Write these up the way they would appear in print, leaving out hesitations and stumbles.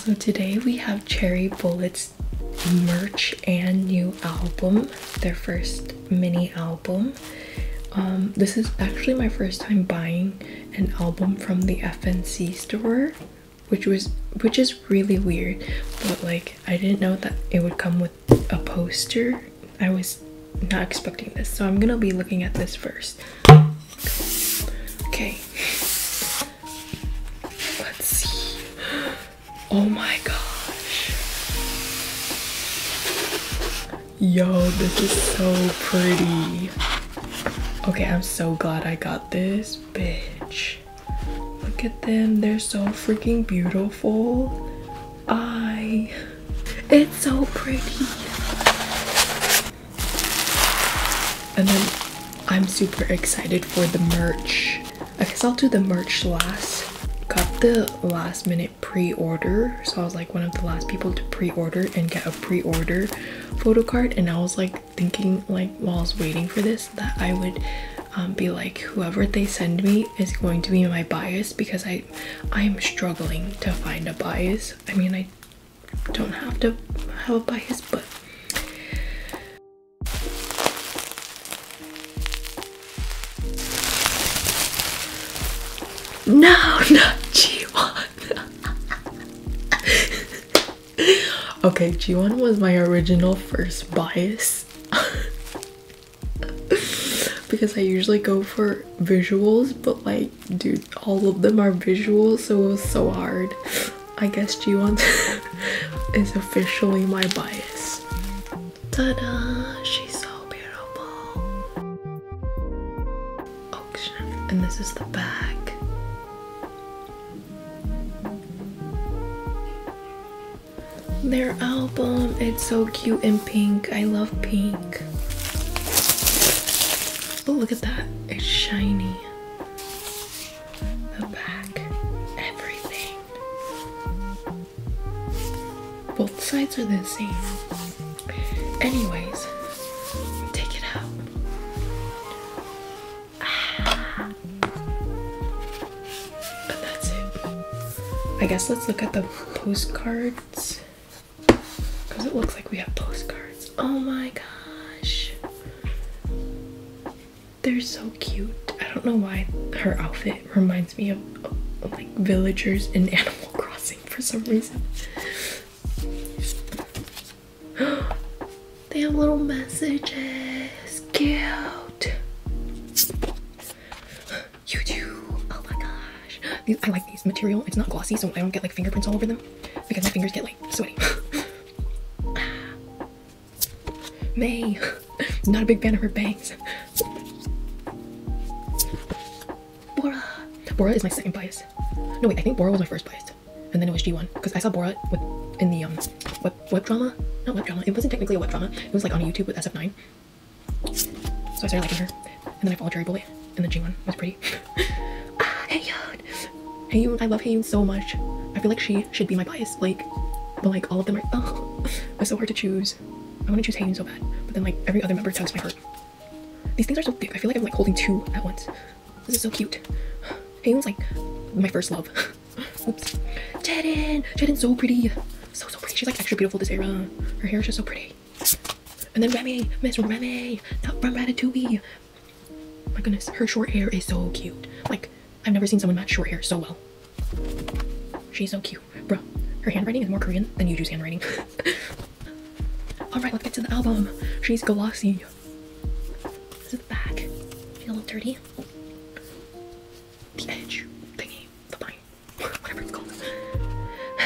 So today we have Cherry Bullet's merch and new album, their first mini album. This is actually my first time buying an album from the FNC store, which is really weird, but like I didn't know that it would come with a poster. I was not expecting this, so I'm gonna be looking at this first. Okay, let's see. Oh my gosh, yo, this is so pretty. Okay, I'm so glad I got this, bitch. Look at them, they're so freaking beautiful. It's so pretty. And then I'm super excited for the merch. I guess I'll do the merch last. Got the last minute pre-order, so I was like one of the last people to pre-order and get a pre-order photo card. And I was like thinking, like while I was waiting for this, that I would be like, whoever they send me is going to be my bias, because I'm struggling to find a bias. I mean, I don't have to have a bias, but no, not G1. Okay, G1 was my original first bias. Because I usually go for visuals, but like, dude, all of them are visuals, so it was so hard. I guess G1 is officially my bias. Ta-da! She's so beautiful. Oh shit. And this is the back. Their album, it's so cute in pink. I love pink. Oh, look at that. It's shiny. The back. Everything. Both sides are the same. Anyways, take it out. And that's it. I guess let's look at the postcards. Because it looks like we have postcards. Oh my gosh. They're so cute. I don't know why her outfit reminds me of like villagers in Animal Crossing for some reason. They have little messages. Cute. You too. Oh my gosh. I like these material. It's not glossy, so I don't get like fingerprints all over them, because my fingers get like sweaty. May. Not a big fan of her bangs. Bora. Bora is my second bias. No wait, I think Bora was my first bias, and then it was G1, because I saw Bora in the web drama. Not web drama. It wasn't technically a web drama. It was like on YouTube with SF9. So I started liking her, and then I followed Cherry Bullet, and then G1 was pretty. Haeyoon. Haeyoon, I love Haeyoon so much. I feel like she should be my bias. Like, but like all of them are. It's so hard to choose. I want to choose Haeyoon so bad, but then like every other member tugs my heart. These things are so thick. I feel like I'm like holding two at once. This is so cute. Haeyoon's like my first love. Oops. Jaden's so pretty. So pretty. She's like extra beautiful this era. Her hair is just so pretty. And then Remy, Miss Remy, not from Ratatouille. My goodness, her short hair is so cute. Like, I've never seen someone match short hair so well. She's so cute. Bro, her handwriting is more Korean than Yuju's handwriting. Alright, let's get to the album. She's glossy. This is the back. She's a little dirty. The edge thingy. The pine. Whatever it's called.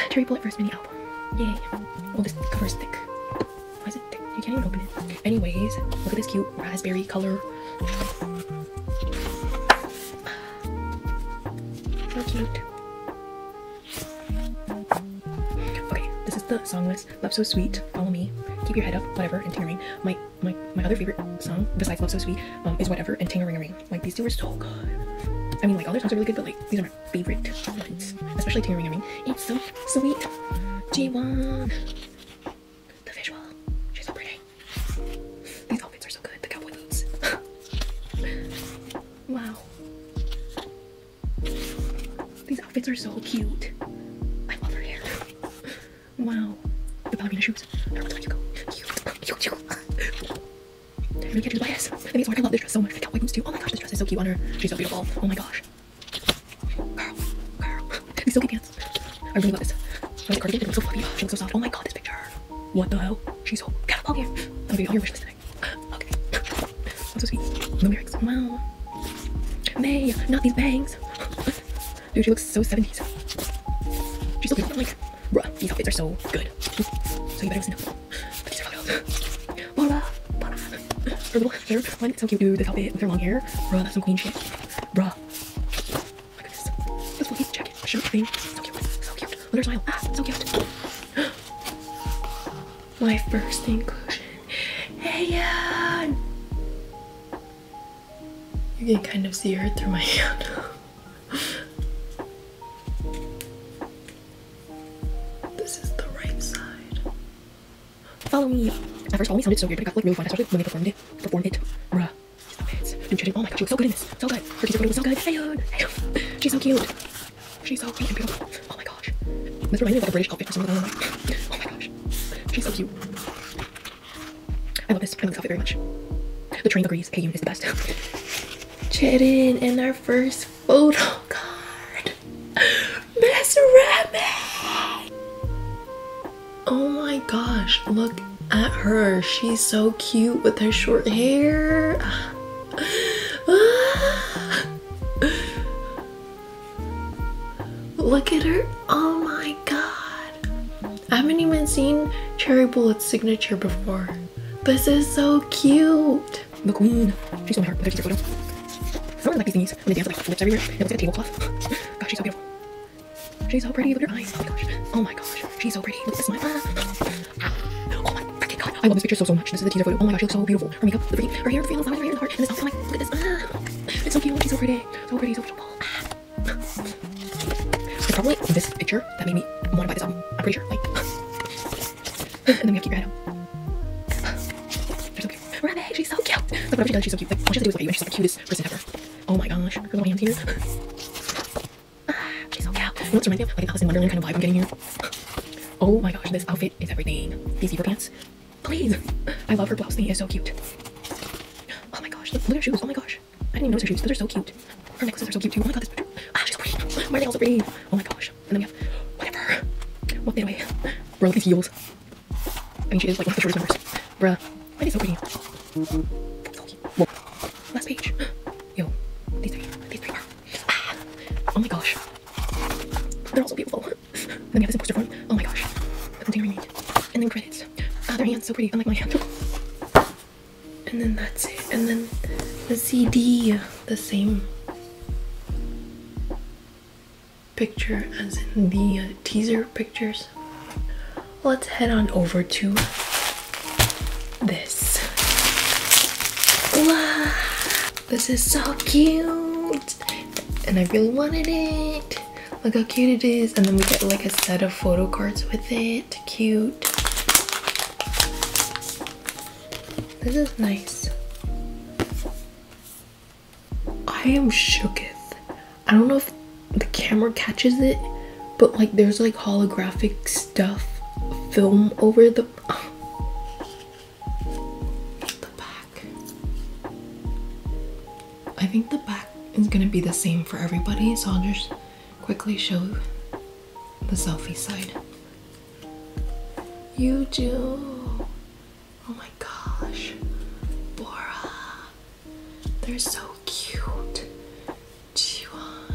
Cherry Bullet first mini album. Yay. Oh, this cover is thick. Why is it thick? You can't even open it. Anyways, look at this cute raspberry color. So cute. Okay, this is the song list. Love So Sweet, Follow Me, Keep Your Head Up, Whatever, and Ting-a-Ring. My other favorite song besides Love So Sweet is Whatever and Ting-a-Ring-a-Ring. Like, these two are so good. I mean, like, all their songs are really good, but like these are my favorite ones, especially Ting-a-Ring-a-Ring. It's so sweet. G1. The visual. She's so pretty. These outfits are so good. The cowboy boots. Wow. These outfits are so cute. I love her hair. Wow. The ballerina shoes. They're really cute. Cute. I really can't do the bias. I think it's hard. I love this dress so much. The cowboy boots too. Oh my gosh, this dress is so cute on her. She's so beautiful. Oh my gosh. Girl. These silky pants. I really love this. I like cardigan. It looks so fluffy. She looks so soft. Oh my god, this picture. What the hell? She's so catapult here. That'll be on your wish list today. Okay. That's so sweet. No lyrics. Wow. May, not these bangs. Dude, she looks so 70s. She's so beautiful. I'm like, bruh, these outfits are so good. So you better listen to them. But these are photos. Bora. Her little hair. One, it's so cute, dude. This outfit with her long hair. Bruh, that's some queen shit. Bruh. Oh my goodness. This little jacket, shirt thing. So cute. So cute. Look at her smile. Ah, so cute. My first inclusion. Hey, you can kind of see her through my hand. This is the right side. Follow me. At first, follow me sounded so weird, but it got like really fun, especially when they performed it. Bruh. Dude, Cheddar, oh my god, she looks so good in this. So good. Her teaser photo was so good. Hey, she's so cute. She's so cute and beautiful. Oh my gosh. This reminds me of like a British outfit or something. Oh my gosh. She's so cute. I love this outfit very much. The train agrees. Hey, is the best. Cheddar in our first photo card. Miss Remy. Oh my gosh, look at her. She's so cute with her short hair. Look at her. Oh my god. I haven't even seen Cherry Bullet's signature before. This is so cute. The queen. She's so my heart with her teaser photo. I really like these thingies when they dance with like lips everywhere. It looks like a tablecloth. Gosh, she's so beautiful. She's so pretty. Look at her eyes. Oh my gosh. Oh my gosh. She's so pretty. Look at the smile. Oh my freaking god. I love this picture so much. This is the teaser photo. Oh my gosh, she looks so beautiful. Her makeup, the pretty, her hair, the feelings, her hair, the heart, and this outfit. I'm like, look at this. It's so cute. She's so pretty. So pretty. So beautiful. It's probably this picture that made me want to buy this album. I'm pretty sure. Like, and then we have to keep your head up. She's so cute. Remy, she's so cute. Like whatever she does, she's so cute. Like all she has to do is look at you, and she's like the cutest person ever. Oh my gosh. Her little hands here. She's so cute. You know what's reminds me of? Like an Alice in Wonderland kind of vibe I'm getting here. Oh my gosh, this outfit is everything. These zebra pants. Please. I love her blouse thing. It's so cute. Oh my gosh. Look at her shoes. Oh my gosh. I didn't even notice her shoes. Those are so cute. Her necklaces are so cute too. Oh my god, this picture. Ah, she's so pretty. My nails are pretty. Oh my gosh. And then we have whatever. What the way? Bro, these heels. I mean, she is like one of the shortest members. Bruh. Why are they so pretty? So cute. Whoa. Last page. Yo. These three are. Ah. Oh my gosh. They're all so beautiful. Then we have this in poster form. Oh my gosh. The container remade. And then credits. Their hands so pretty, unlike my hand. And then that's it. And then the CD, the same picture as in the teaser pictures. Let's head on over to this. Wow, this is so cute, and I really wanted it. Look how cute it is. And then we get like a set of photo cards with it. Cute. This is nice. I am shooketh. I don't know if the camera catches it, but like there's like holographic stuff film over the back. I think the back is gonna be the same for everybody, so I'll just quickly show the selfie side. You do. Oh my gosh. Bora. They're so cute. Jiwon.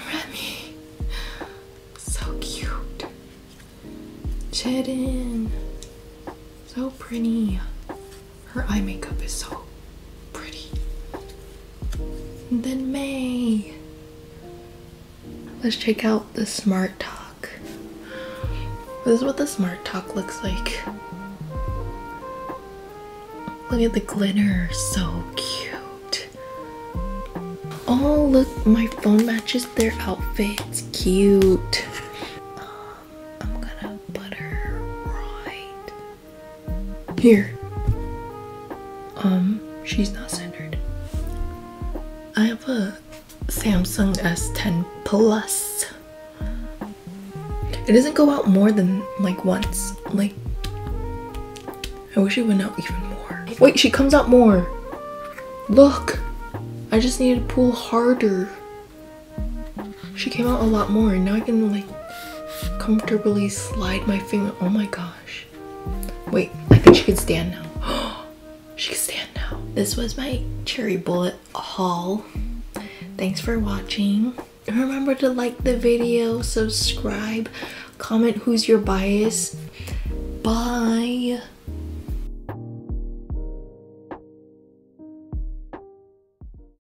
Remy. So cute. Cheddar. So pretty. Her eye makeup is so pretty. And then May. Let's check out the Smart Talk. This is what the Smart Talk looks like. Look at the glitter, so cute. Oh, look, my phone matches their outfits. Cute. I'm gonna put her right here. She's not centered. I have a Samsung S10 Plus. It doesn't go out more than like once. Like, I wish it went out even more. Wait, she comes out more. Look, I just need to pull harder. She came out a lot more, and now I can like comfortably slide my finger. Oh my gosh. Wait, I think she can stand now. She can stand now. This was my cherry bullet haul. Thanks for watching. Remember to like the video, subscribe, comment who's your bias. Bye.